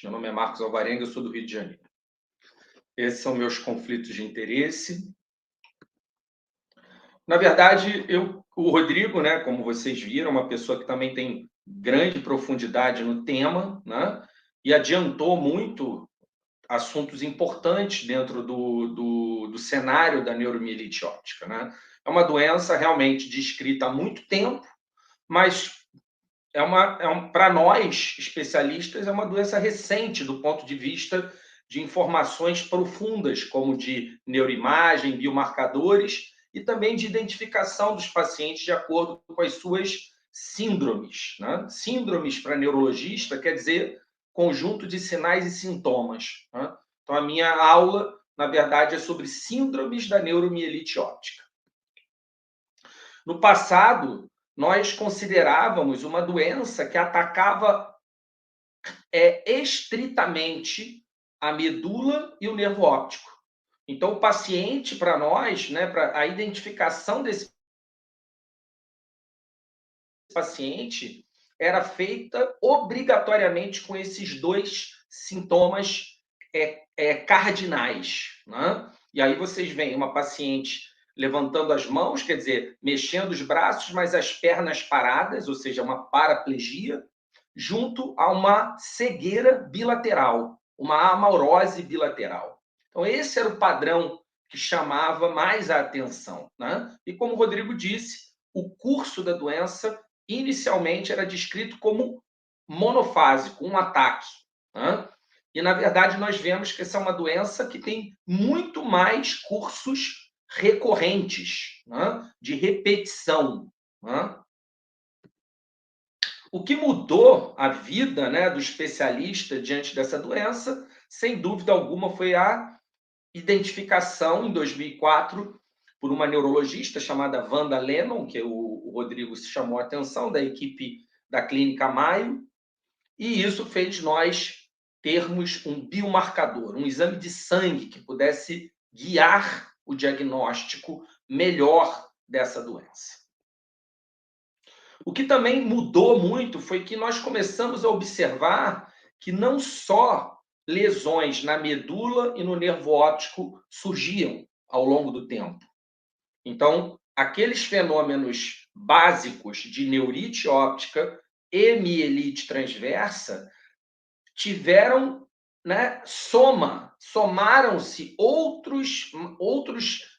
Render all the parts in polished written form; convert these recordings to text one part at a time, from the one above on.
Meu nome é Marcos Alvarenga, eu sou do Rio de Janeiro. Esses são meus conflitos de interesse. Na verdade, o Rodrigo, né, como vocês viram, é uma pessoa que também tem grande profundidade no tema, né, e adiantou muito assuntos importantes dentro do cenário da neuromielite óptica, né? É uma doença realmente descrita há muito tempo, mas para nós, especialistas, é uma doença recente do ponto de vista de informações profundas, como de neuroimagem, biomarcadores, e também de identificação dos pacientes de acordo com as suas síndromes, né? Síndromes, para neurologista, quer dizer conjunto de sinais e sintomas, né? Então, a minha aula, na verdade, é sobre síndromes da neuromielite óptica. No passado, nós considerávamos uma doença que atacava estritamente a medula e o nervo óptico. Então, o paciente, para nós, né, para a identificação desse paciente, era feita obrigatoriamente com esses dois sintomas cardinais, né? E aí vocês veem uma paciente levantando as mãos, quer dizer, mexendo os braços, mas as pernas paradas, ou seja, uma paraplegia, junto a uma cegueira bilateral, uma amaurose bilateral. Então, esse era o padrão que chamava mais a atenção, né? E como o Rodrigo disse, o curso da doença inicialmente era descrito como monofásico, um ataque, né? E, na verdade, nós vemos que essa é uma doença que tem muito mais cursos recorrentes, né? De repetição, né? O que mudou a vida, né, do especialista diante dessa doença, sem dúvida alguma, foi a identificação, em 2004, por uma neurologista chamada Wanda Lennon, que o Rodrigo se chamou a atenção, da equipe da Clínica Maio, e isso fez nós termos um biomarcador, um exame de sangue que pudesse guiar o diagnóstico melhor dessa doença. O que também mudou muito foi que nós começamos a observar que não só lesões na medula e no nervo óptico surgiam ao longo do tempo. Então, aqueles fenômenos básicos de neurite óptica e mielite transversa tiveram, né, somaram-se outros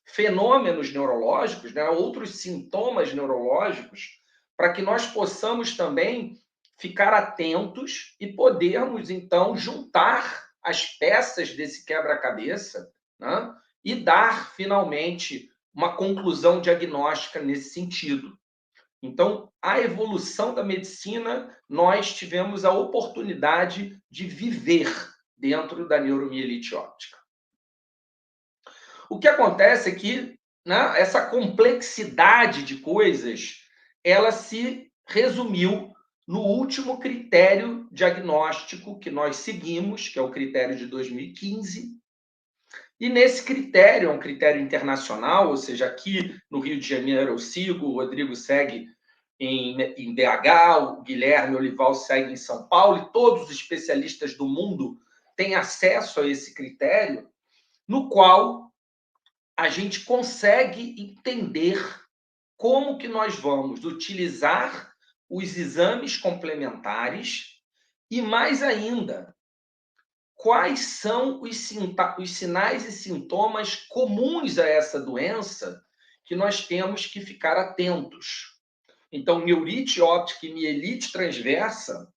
fenômenos neurológicos, né, outros sintomas neurológicos, para que nós possamos também ficar atentos e podermos, então, juntar as peças desse quebra-cabeça, né, e dar, finalmente, uma conclusão diagnóstica nesse sentido. Então, a evolução da medicina, nós tivemos a oportunidade de viver dentro da neuromielite óptica. O que acontece é que, né, essa complexidade de coisas, ela se resumiu no último critério diagnóstico que nós seguimos, que é o critério de 2015. E nesse critério, é um critério internacional, ou seja, aqui no Rio de Janeiro eu sigo, o Rodrigo segue em BH, o Guilherme Olival segue em São Paulo, e todos os especialistas do mundo têm acesso a esse critério, no qual a gente consegue entender como que nós vamos utilizar os exames complementares e, mais ainda, quais são os sinais e sintomas comuns a essa doença que nós temos que ficar atentos. Então, neurite óptica e mielite transversa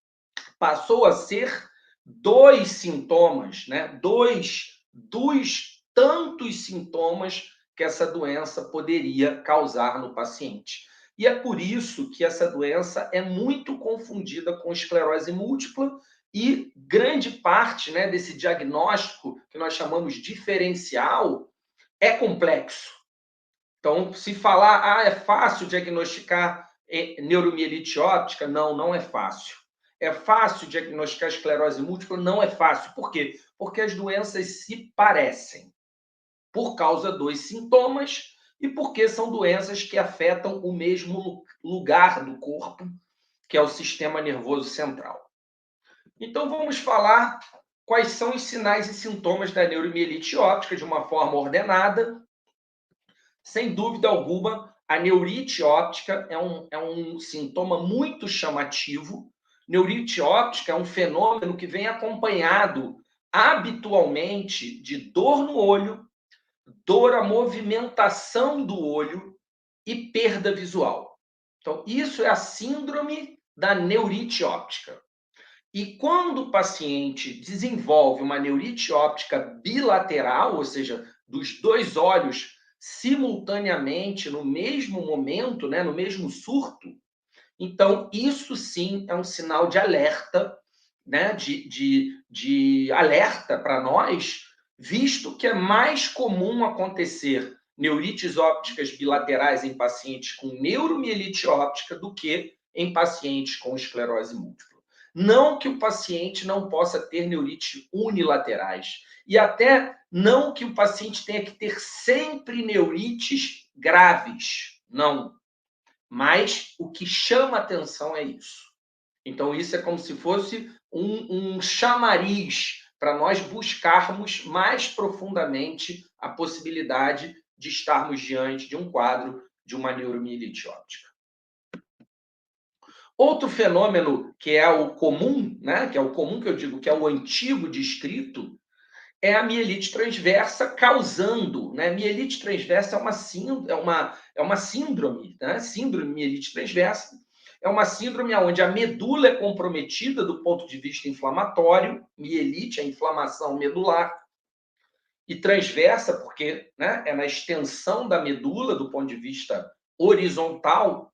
passou a ser dois sintomas, né? Dois dos tantos sintomas que essa doença poderia causar no paciente. E é por isso que essa doença é muito confundida com esclerose múltipla e grande parte, né, desse diagnóstico que nós chamamos diferencial é complexo. Então, se falar, é fácil diagnosticar neuromielite óptica, não é fácil. É fácil diagnosticar esclerose múltipla? Não é fácil. Por quê? Porque as doenças se parecem por causa dos sintomas e porque são doenças que afetam o mesmo lugar do corpo, que é o sistema nervoso central. Então, vamos falar quais são os sinais e sintomas da neuromielite óptica de uma forma ordenada. Sem dúvida alguma, a neurite óptica é um sintoma muito chamativo. Neurite óptica é um fenômeno que vem acompanhado habitualmente de dor no olho, dor à movimentação do olho e perda visual. Então, isso é a síndrome da neurite óptica. E quando o paciente desenvolve uma neurite óptica bilateral, ou seja, dos dois olhos simultaneamente, no mesmo momento, né, no mesmo surto, então isso sim é um sinal de alerta, né, de alerta para nós, visto que é mais comum acontecer neurites ópticas bilaterais em pacientes com neuromielite óptica do que em pacientes com esclerose múltipla. Não que o paciente não possa ter neurite unilaterais, e até não que o paciente tenha que ter sempre neurites graves, não. Mas o que chama atenção é isso. Então, isso é como se fosse um chamariz para nós buscarmos mais profundamente a possibilidade de estarmos diante de um quadro de uma neuromielite óptica. Outro fenômeno que é o comum, né, que é o comum que eu digo, que é o antigo descrito, é a mielite transversa causando, né? Mielite transversa é uma síndrome, né? Síndrome mielite transversa é uma síndrome onde a medula é comprometida do ponto de vista inflamatório, mielite, a inflamação medular, e transversa, porque, né, é na extensão da medula do ponto de vista horizontal.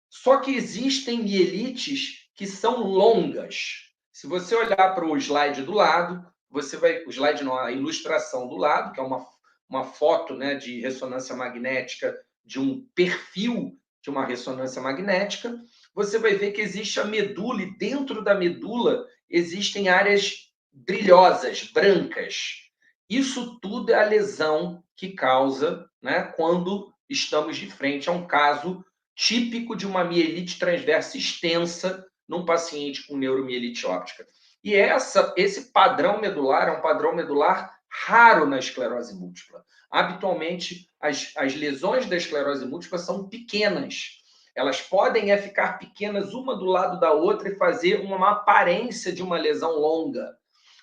Só que existem mielites que são longas. Se você olhar para o slide do lado, você vai. O slide não, a ilustração do lado, que é uma foto, né, de ressonância magnética de um perfil de uma ressonância magnética, você vai ver que existe a medula, e dentro da medula existem áreas brilhosas, brancas. Isso tudo é a lesão que causa, né, quando estamos de frente a um caso típico de uma mielite transversa extensa num paciente com neuromielite óptica. E esse padrão medular é um padrão medular raro na esclerose múltipla. Habitualmente, as lesões da esclerose múltipla são pequenas. Elas podem ficar pequenas uma do lado da outra e fazer uma aparência de uma lesão longa,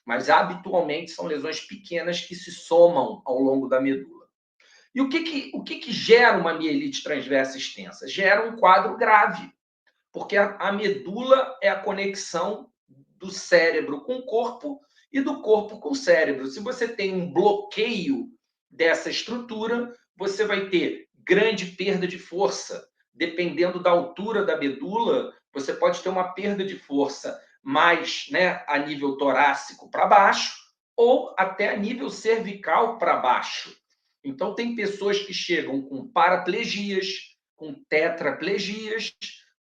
mas habitualmente são lesões pequenas que se somam ao longo da medula. E o que gera uma mielite transversa extensa? Gera um quadro grave, porque a medula é a conexão do cérebro com o corpo e do corpo com o cérebro. Se você tem um bloqueio dessa estrutura, você vai ter grande perda de força. Dependendo da altura da medula, você pode ter uma perda de força mais, né, a nível torácico para baixo ou até a nível cervical para baixo. Então, tem pessoas que chegam com paraplegias, com tetraplegias,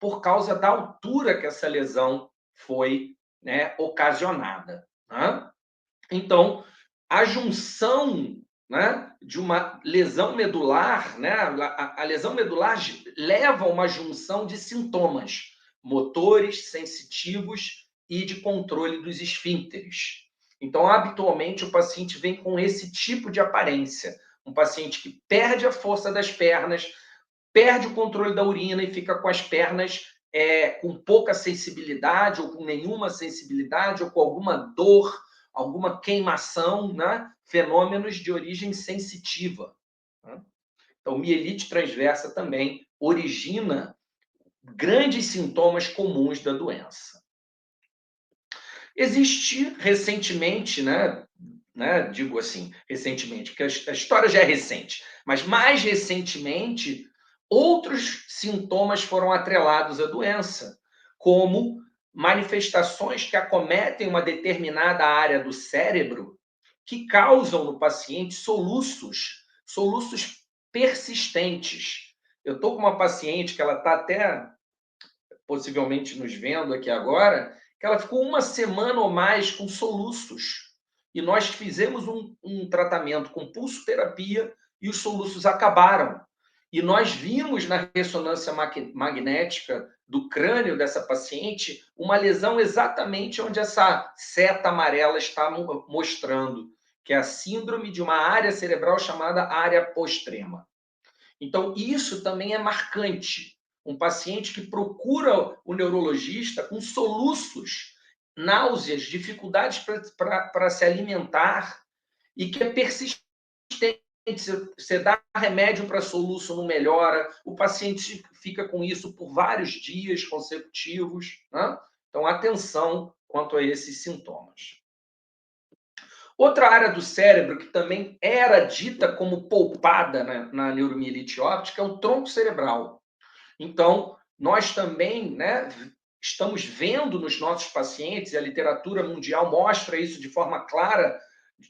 por causa da altura que essa lesão foi, né, ocasionada. Né? Então, a junção, né, de uma lesão medular, né, a lesão medular leva a uma junção de sintomas motores, sensitivos e de controle dos esfíncteres. Então, habitualmente, o paciente vem com esse tipo de aparência. Um paciente que perde a força das pernas, perde o controle da urina e fica com as pernas com pouca sensibilidade, ou com nenhuma sensibilidade, ou com alguma dor, alguma queimação, né? Fenômenos de origem sensitiva. Né? Então, mielite transversa também origina grandes sintomas comuns da doença. Existe recentemente, né, digo assim, recentemente, porque a história já é recente, mas mais recentemente, outros sintomas foram atrelados à doença, como manifestações que acometem uma determinada área do cérebro que causam no paciente soluços persistentes. Eu estou com uma paciente que ela está até possivelmente nos vendo aqui agora, que ela ficou uma semana ou mais com soluços. E nós fizemos um tratamento com pulsoterapia e os soluços acabaram. E nós vimos na ressonância magnética do crânio dessa paciente uma lesão exatamente onde essa seta amarela está mostrando, que é a síndrome de uma área cerebral chamada área postrema. Então, isso também é marcante. Um paciente que procura o neurologista com soluços, náuseas, dificuldades para se alimentar e que é persistente. Você dá remédio para soluço, não melhora, o paciente fica com isso por vários dias consecutivos, né? Então, atenção quanto a esses sintomas. Outra área do cérebro que também era dita como poupada na neuromielite óptica é o tronco cerebral. Então, nós também, né, estamos vendo nos nossos pacientes, e a literatura mundial mostra isso de forma clara,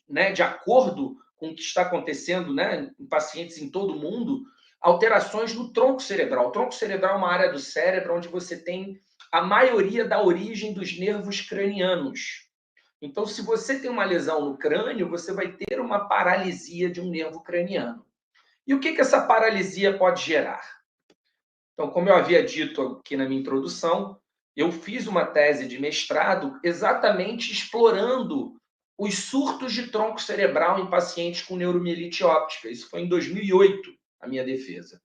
né, de acordo com o que está acontecendo, né, em pacientes em todo o mundo, alterações no tronco cerebral. O tronco cerebral é uma área do cérebro onde você tem a maioria da origem dos nervos cranianos. Então, se você tem uma lesão no crânio, você vai ter uma paralisia de um nervo craniano. E o que essa paralisia pode gerar? Então, como eu havia dito aqui na minha introdução, eu fiz uma tese de mestrado exatamente explorando os surtos de tronco cerebral em pacientes com neuromielite óptica. Isso foi em 2008, a minha defesa.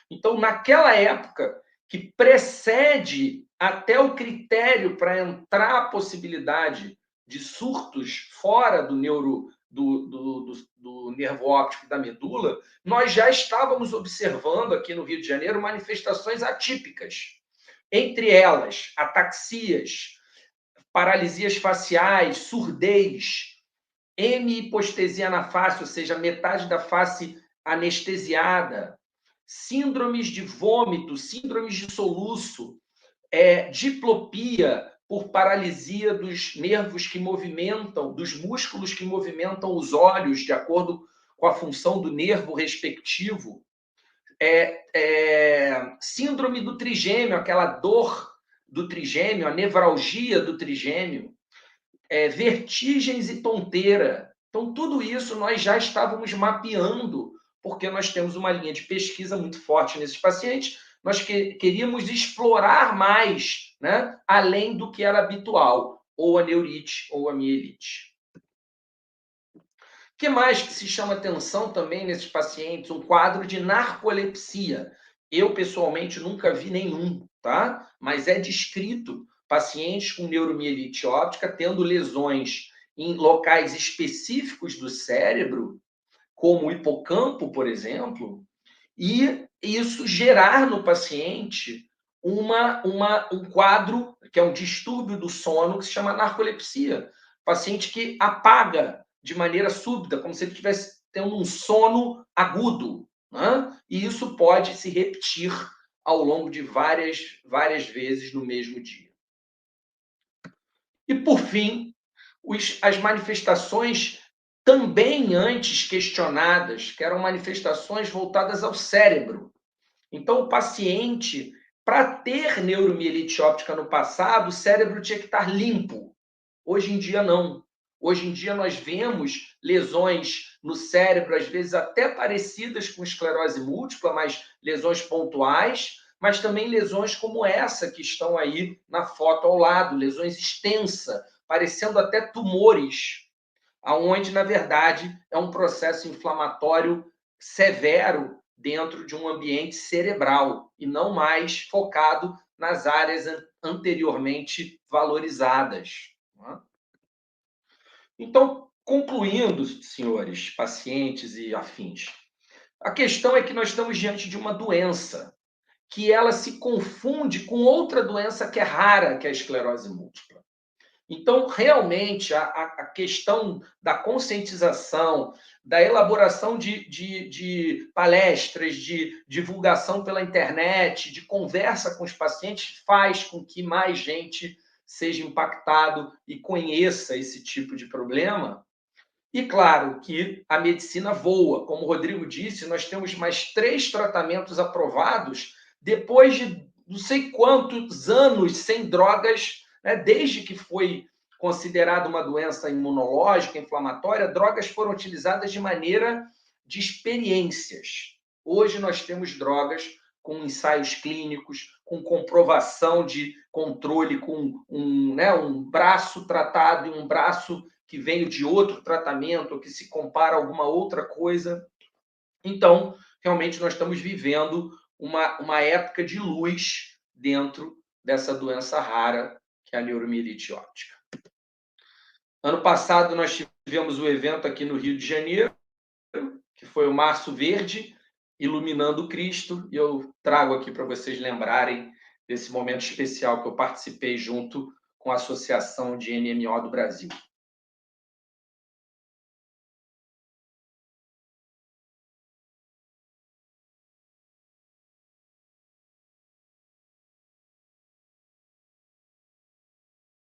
Então, naquela época, que precede até o critério para entrar a possibilidade de surtos fora do nervo óptico da medula, nós já estávamos observando aqui no Rio de Janeiro manifestações atípicas. Entre elas, ataxias, paralisias faciais, surdez, hemihipostesia na face, ou seja, metade da face anestesiada, síndromes de vômito, síndromes de soluço, diplopia por paralisia dos nervos que movimentam, dos músculos que movimentam os olhos, de acordo com a função do nervo respectivo, síndrome do trigêmeo, aquela dor do trigêmeo, a nevralgia do trigêmeo, vertigens e tonteira. Então, tudo isso nós já estávamos mapeando, porque nós temos uma linha de pesquisa muito forte nesses pacientes. Nós queríamos explorar mais, né, além do que era habitual, ou a neurite ou a mielite. O que mais que se chama atenção também nesses pacientes? Um quadro de narcolepsia. Eu, pessoalmente, nunca vi nenhum, tá? Mas é descrito pacientes com neuromielite óptica tendo lesões em locais específicos do cérebro, como o hipocampo, por exemplo, e isso gerar no paciente um quadro, que é um distúrbio do sono, que se chama narcolepsia. Paciente que apaga de maneira súbita, como se ele estivesse tendo um sono agudo, né? E isso pode se repetir ao longo de várias vezes no mesmo dia. E, por fim, as manifestações também antes questionadas, que eram manifestações voltadas ao cérebro. Então, o paciente, para ter neuromielite óptica no passado, o cérebro tinha que estar limpo. Hoje em dia, não. Hoje em dia, nós vemos lesões no cérebro, às vezes até parecidas com esclerose múltipla, mas lesões pontuais, mas também lesões como essa que estão aí na foto ao lado, lesões extensas, parecendo até tumores, aonde, na verdade, é um processo inflamatório severo dentro de um ambiente cerebral e não mais focado nas áreas anteriormente valorizadas. Então, concluindo, senhores, pacientes e afins, a questão é que nós estamos diante de uma doença que ela se confunde com outra doença que é rara, que é a esclerose múltipla. Então, realmente, a questão da conscientização, da elaboração de palestras, de divulgação pela internet, de conversa com os pacientes, faz com que mais gente seja impactado e conheça esse tipo de problema. E, claro, que a medicina voa. Como o Rodrigo disse, nós temos mais 3 tratamentos aprovados depois de não sei quantos anos sem drogas, né? Desde que foi considerada uma doença imunológica, inflamatória, drogas foram utilizadas de maneira de experiências. Hoje nós temos drogas com ensaios clínicos, com comprovação de controle, com um braço tratado e um braço que veio de outro tratamento, ou que se compara a alguma outra coisa. Então, realmente, nós estamos vivendo uma época de luz dentro dessa doença rara, que é a neuromielite óptica. Ano passado, nós tivemos o evento aqui no Rio de Janeiro, que foi o Março Verde, Iluminando Cristo, e eu trago aqui para vocês lembrarem desse momento especial que eu participei junto com a Associação de NMO do Brasil.